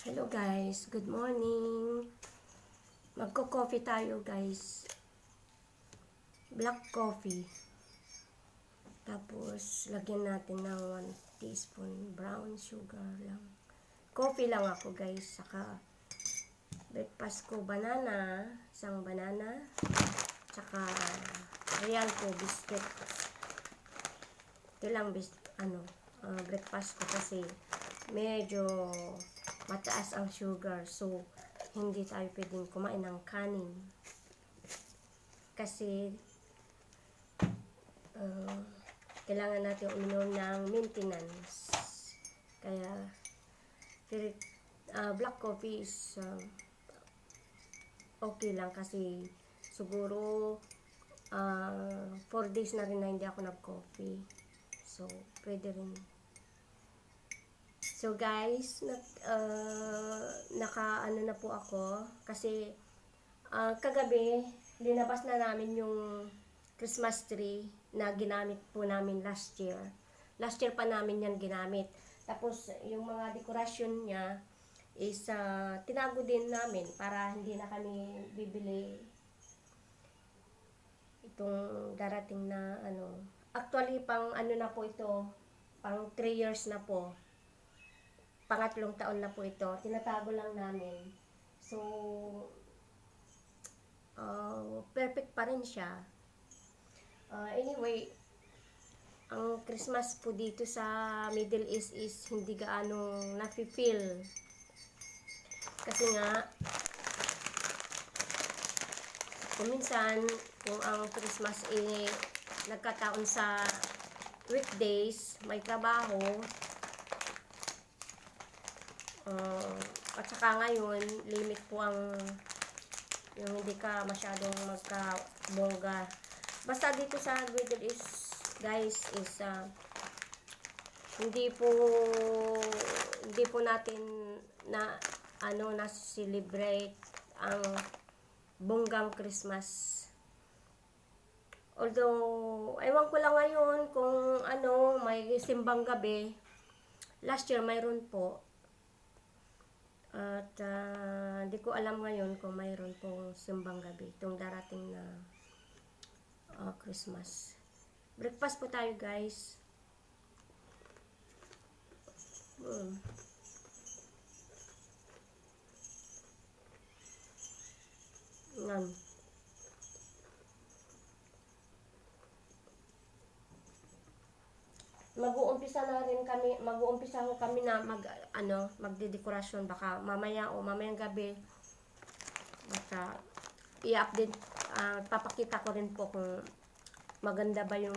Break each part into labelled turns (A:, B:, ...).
A: Hello guys, good morning. Magko-coffee tayo guys. Black coffee. Tapos lagyan natin ng 1 teaspoon brown sugar lang. Coffee lang ako guys. Saka breakfast ko banana, isang banana. Saka real ko biscuit. Ito lang breakfast ko kasi medyo mataas ang sugar, so hindi tayo pwedeng kumain ng kanin kasi kailangan natin uminom ng maintenance. Kaya black coffee is okay lang kasi siguro 4 days na rin na hindi ako nag-coffee, so pwede rin. So guys, naka-ano na po ako kasi kagabi linabas na namin yung Christmas tree na ginamit po namin last year. Last year pa namin yan ginamit. Tapos yung mga dekorasyon niya is tinago din namin para hindi na kami bibili itong darating na ano. Actually pang ano na po ito, pang 3 years na po. Pangatlong taon na po ito. Tinatago lang namin. So, perfect pa rin siya. Anyway, ang Christmas po dito sa Middle East is hindi gaano nafe-feel. Kasi nga, minsan, kung ang Christmas nagkataon sa weekdays, may trabaho, at saka ngayon, limit po yung hindi ka masyadong magka-bongga. Basta dito sa Middle East, guys, is hindi po natin na-celebrate ang bonggang Christmas. Although, ewan ko lang ngayon kung may simbang gabi. Last year, mayroon po. At hindi ko alam ngayon kung mayroon pong simbang gabi itong darating na Christmas. Breakfast po tayo guys. Yan. Mag-uumpisa ho kami na magdedekorasyon baka mamaya o mamayang gabi. Basta i-update, papakita ko rin po kung maganda ba yung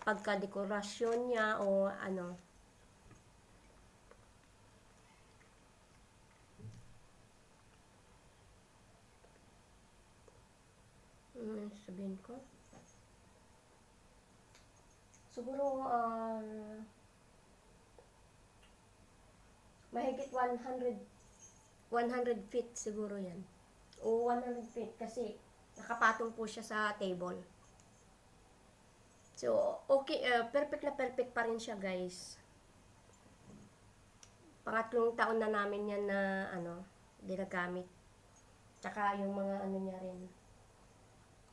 A: pagka-dekorasyon niya o ano. Sabihin ko. Siguro, mahigit 100 feet siguro yan. O 100 feet kasi nakapatong po siya sa table. So, okay, perfect na perfect pa rin siya guys. Pangatlong taon na namin yan na ginagamit. Tsaka yung mga niya rin.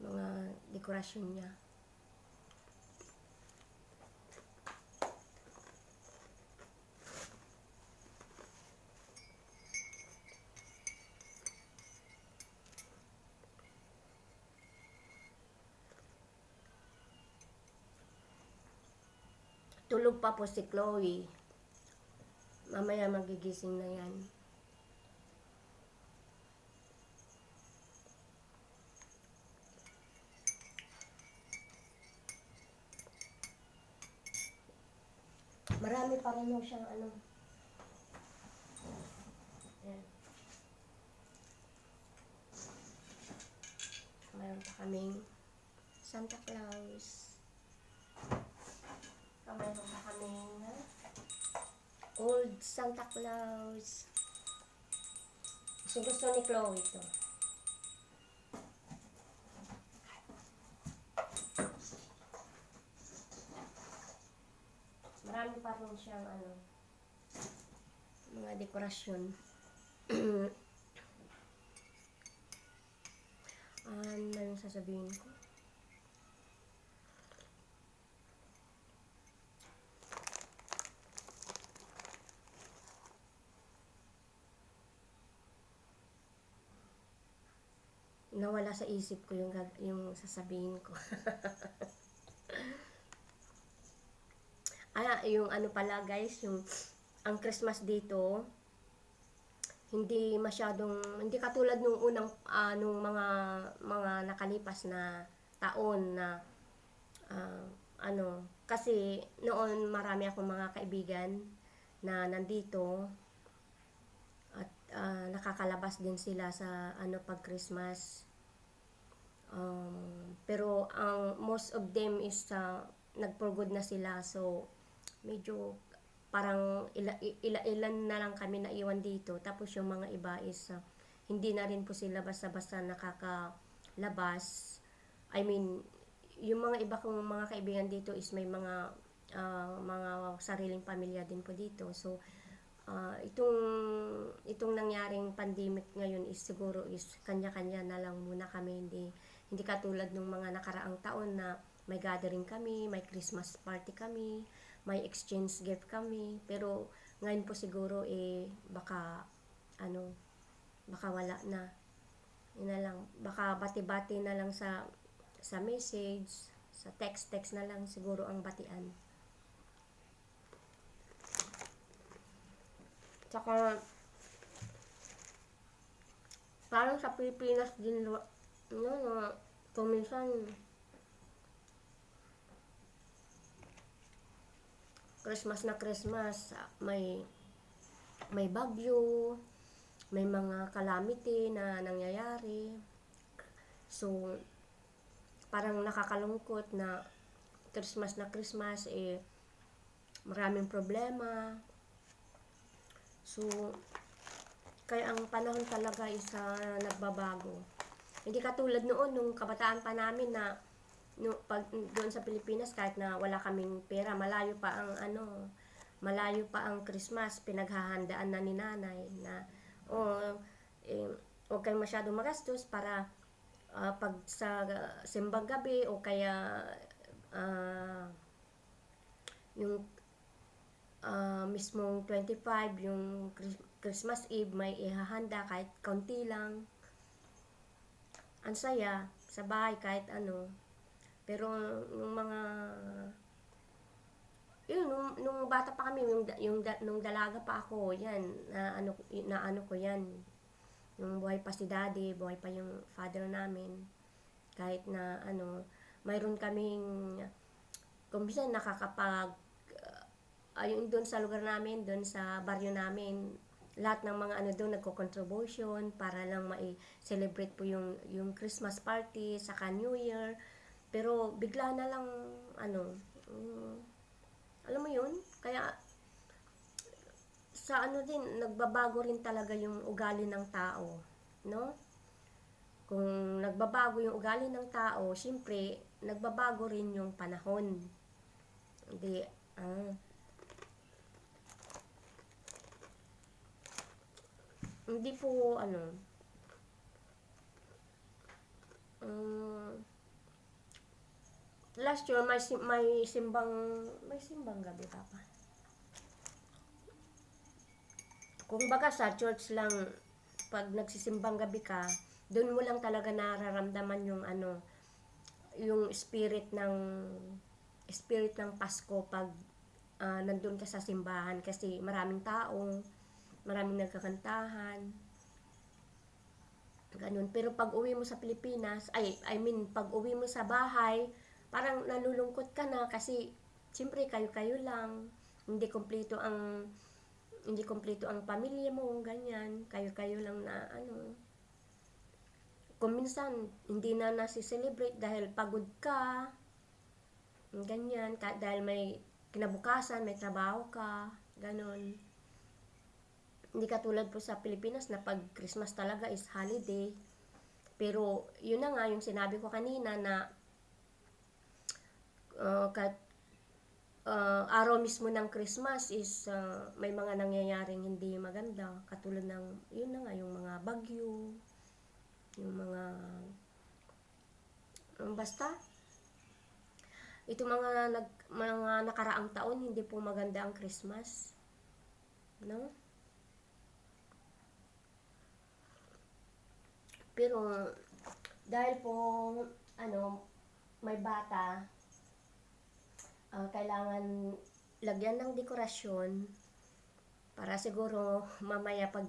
A: Mga dekorasyon niya. Tulog pa po si Chloe. Mamaya magigising na yan. Marami pa rin yung siyang Ayan. Mayroon pa kaming Santa Claus. Mayroon pa kaming old Santa Claus. Gusto ni Chloe ito. Marami pa rin siyang mga dekorasyon. Ano yung sasabihin ko? Nawala sa isip ko yung sasabihin ko. Yung ano pala guys, yung ang Christmas dito, hindi katulad nung unang nung mga nakalipas na taon na kasi noon marami akong mga kaibigan na nandito at nakakalabas din sila sa pag Christmas. Pero ang most of them is nag-for good na sila, so medyo parang ilan na lang kami na iwan dito, tapos yung mga iba is hindi na rin po sila basta-basta nakakalabas. I mean, yung mga iba kong mga kaibigan dito is may mga sariling pamilya din po dito, so itong nangyaring pandemic ngayon is siguro is kanya-kanya na lang muna kami, hindi katulad ng mga nakaraang taon na may gathering kami, may Christmas party kami, may exchange gift kami. Pero ngayon po siguro baka wala na. Yun na lang, baka bati-bati na lang sa message, sa text na lang siguro ang batian. Tsaka parang sa Pilipinas din kung minsan Christmas na Christmas, may bagyo, may mga calamity na nangyayari. So parang nakakalungkot na Christmas na Christmas maraming problema. So kaya ang panahon talaga is nagbabago. Hindi katulad noon nung kabataan pa namin na pag doon sa Pilipinas, kahit na wala kaming pera, malayo pa ang Christmas, pinaghahandaan na ni nanay na huwag kayong masyadong magastos para pag sa simbang gabi o kaya yung mismong 25, yung Christmas Eve, may ihahanda kahit kaunti lang. Ang saya sa bahay kahit ano. Pero nung nung bata pa kami, nung dalaga pa ako, yan, na ano ko yan. Nung buhay pa si daddy, buhay pa yung father namin. Kahit na mayroon kaming, kung minsan yung doon sa lugar namin, doon sa baryo namin, lahat ng mga doon nagko-contribution para lang ma-celebrate po yung Christmas party, saka New Year. Pero bigla na lang alam mo yun, kaya sa din, nagbabago rin talaga yung ugali ng tao, no? Kung nagbabago yung ugali ng tao, syempre nagbabago rin yung panahon. Hindi po last year may simbang gabi pa. Kung baga sa church lang, pag nagsisimbang gabi ka, doon mo lang talaga nararamdaman yung spirit ng Pasko pag nandun ka sa simbahan, kasi maraming tao, maraming nagkakantahan, ganun. Pero pag uwi mo sa Pilipinas, pag uwi mo sa bahay, parang nalulungkot ka na kasi siyempre kayo-kayo lang, hindi kompleto ang pamilya mo, ganyan, kayo-kayo lang na kung minsan hindi na nasi-celebrate dahil pagod ka, ganyan, dahil may kinabukasan, may trabaho ka, ganun. Hindi katulad po sa Pilipinas na pag Christmas talaga is holiday. Pero yun na nga yung sinabi ko kanina na araw mismo ng Christmas is may mga nangyayaring hindi maganda, katulad ng yun na nga, yung mga bagyo, yung mga basta ito mga nakaraang taon hindi po maganda ang Christmas, no? Pero dahil po may bata, kailangan lagyan ng dekorasyon para siguro mamaya pag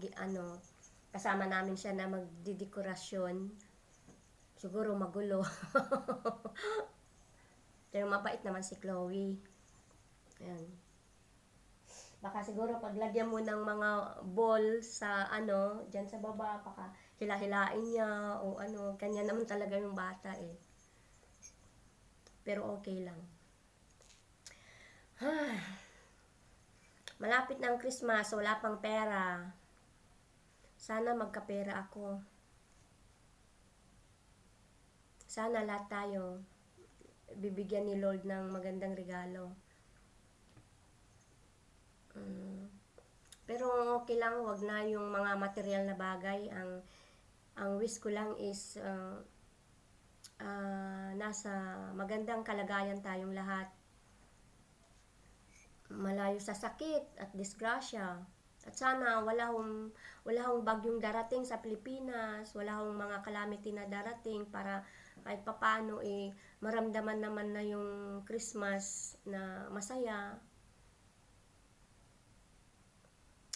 A: kasama namin siya na magdidekorasyon, siguro magulo. Pero mabait naman si Chloe. Ayan. Baka siguro paglagyan mo ng mga ball sa dyan sa baba, baka hilahilain niya o kanya naman talaga yung bata eh. Pero okay lang. Malapit na ang Christmas, wala pang pera. Sana magkapera ako. Sana lahat tayo bibigyan ni Lord ng magandang regalo. Pero okay lang, wag na yung mga material na bagay. Ang wish ko lang is nasa magandang kalagayan tayong lahat. Malayo sa sakit at disgrasya. At sana wala hong bagyong darating sa Pilipinas, wala hong mga calamity na darating para kahit papaano maramdaman naman na yung Christmas na masaya.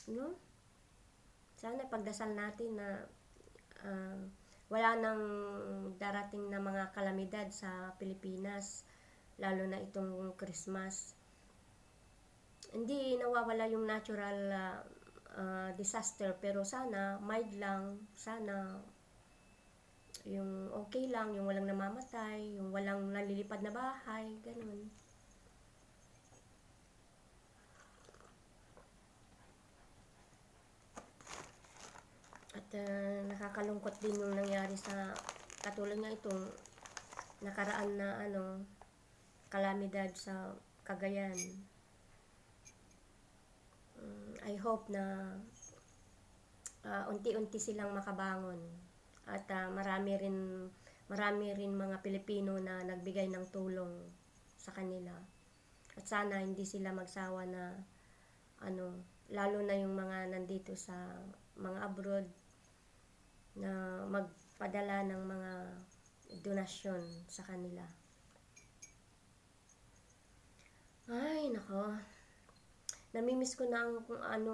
A: No? Sana pagdasal natin na wala nang darating na mga kalamidad sa Pilipinas, lalo na itong Christmas. Hindi nawawala yung natural disaster, pero sana mild lang, sana yung okay lang, yung walang namamatay, yung walang nalilipad na bahay, ganun. At nakakalungkot din yung nangyari sa katulad nga itong nakaraan na kalamidad sa Cagayan. I hope na unti-unti silang makabangon at marami rin mga Pilipino na nagbigay ng tulong sa kanila. At sana hindi sila magsawa na lalo na yung mga nandito sa mga abroad na magpadala ng mga donasyon sa kanila. Ay, nako. Namimiss ko na ang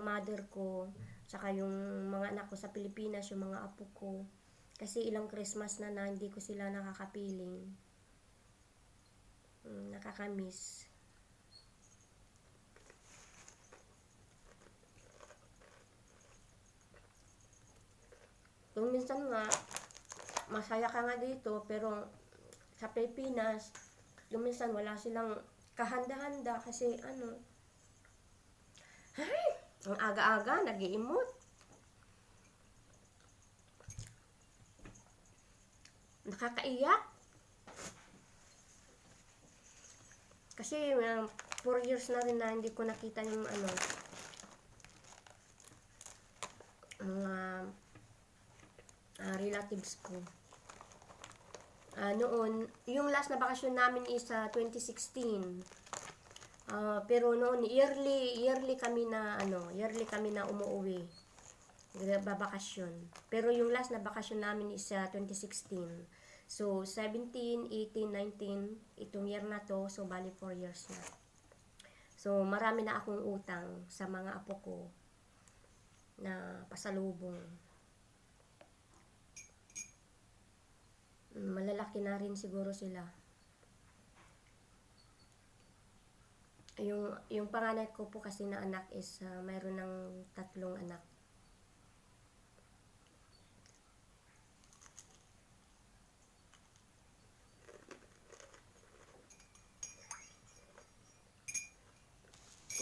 A: mother ko, saka yung mga anak ko sa Pilipinas, yung mga apo ko. Kasi ilang Christmas na hindi ko sila nakakapiling. Nakakamiss. Kung minsan nga, masaya ka nga dito, pero sa Pilipinas, kung minsan wala silang kahanda-handa kasi ang aga-aga, nag-i-emote. Nakakaiyak. Kasi 4 years na rin na hindi ko nakita yung mga relatives ko. Noon, yung last na bakasyon namin is 2016. Pero noon yearly kami na umuwi, babakasyon. Pero yung last na bakasyon namin is 2016. So 17, 18, 19 itong year na to, so bali 4 years na. So marami na akong utang sa mga apo ko na pasalubong. Malalaki na rin siguro sila. Yung panganay ko po kasi na anak is mayroon ng 3 anak.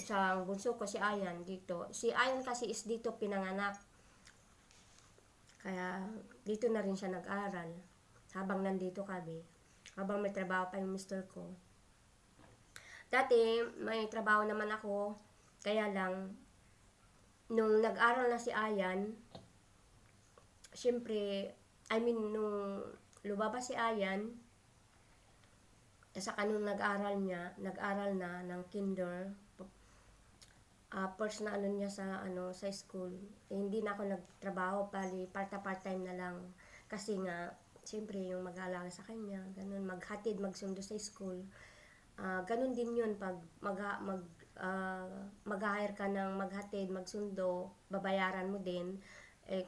A: Sa bunso ko si Ayan dito. Si Ayan kasi is dito pinanganak. Kaya dito na rin siya nag-aral habang nandito kami. Habang may trabaho pa yung mister ko. Dati, may trabaho naman ako, kaya lang, nung nag-aral na si Ayan, syempre, nung lumabas si Ayan, saka nung nag-aral na ng kinder, first na niya sa school, hindi na ako nagtrabaho, pali part-time na lang. Kasi nga, siyempre yung mag-aalaga sa kanya, ganun, maghatid, magsundo sa school. Ganun din yun pag mag-hire ka ng maghatid, magsundo, babayaran mo din.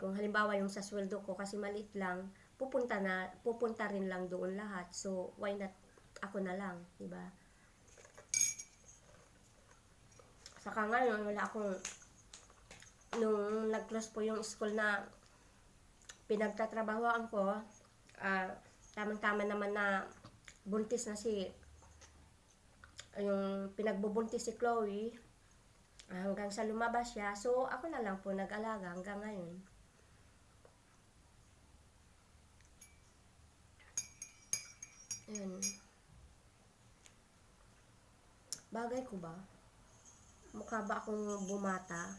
A: Kung halimbawa yung sa sweldo ko kasi maliit lang, pupunta rin lang doon lahat. So why not ako na lang, 'di ba? Saka ngayon wala akong, nung nag-close po yung school na pinagtatrabahoan ko, tamang-tama naman na buntis na yung pinagbubuntis si Chloe, hanggang sa lumabas siya. So ako na lang po nag-alaga hanggang ngayon. Ayun. Bagay ko ba? Mukha ba akong bumata?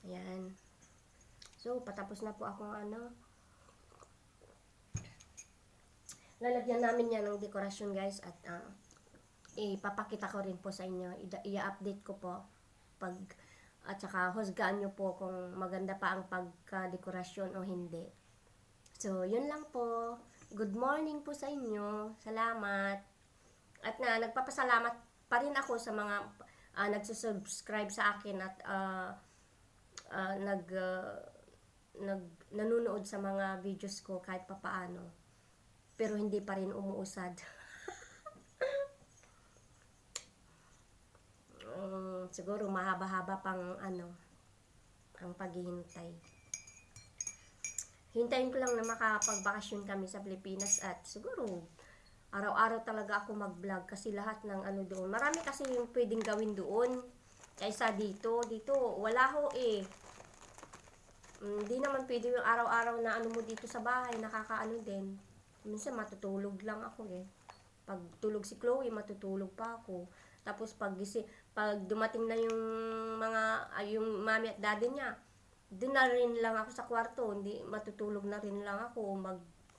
A: Ayan. So, patapos na po akong lalagyan namin yan ng dekorasyon, guys. At ipapakita ko rin po sa inyo. I-update ko po. At saka husgaan nyo po kung maganda pa ang pagka-dekorasyon o hindi. So, yun lang po. Good morning po sa inyo. Salamat. At nagpapasalamat pa rin ako sa mga nagsusubscribe sa akin at nanonood sa mga videos ko kahit papaano. Pero hindi pa rin umuusad. Siguro mahaba-haba pang ang paghihintay. Hintayin ko lang na makapagbakasyon kami sa Pilipinas at siguro araw-araw talaga ako mag-vlog kasi lahat ng doon. Marami kasi yung pwedeng gawin doon kaysa dito. Dito wala ho eh. Hindi naman pwede yung araw-araw na mo dito sa bahay, nakakaano din. Minsan matutulog lang ako eh. Pag tulog si Chloe, matutulog pa ako. Tapos pag dumating na yung yung mami at daddy niya, doon na rin lang ako sa kwarto, hindi matutulog na rin lang ako,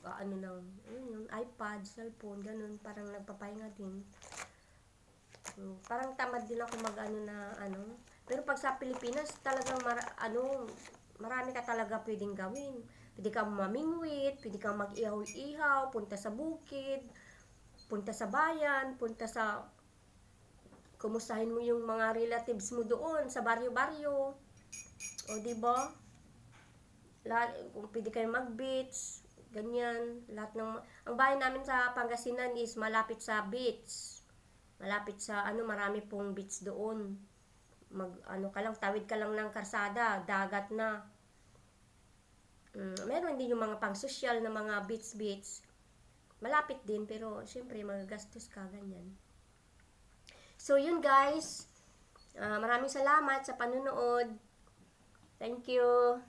A: yung iPad, cellphone, ganun, parang nagpapahinga din. Parang tamad din ako pero pag sa Pilipinas, talagang marami ka talaga pwedeng gawin. Pwede kang mamingwit, pwede kang mag-ihaw-ihaw, punta sa bukid, punta sa bayan, kumustahin mo yung mga relatives mo doon sa baryo-baryo. O diba? Kung pwede kayo mag-beach, ganyan. Ang bahay namin sa Pangasinan is malapit sa beach. Malapit sa marami pong beach doon. Tawid ka lang ng karsada, dagat na. Meron din yung mga pang-social na mga beach. Malapit din, pero syempre magagastos ka, ganyan. So yun guys, maraming salamat sa panunood. Thank you.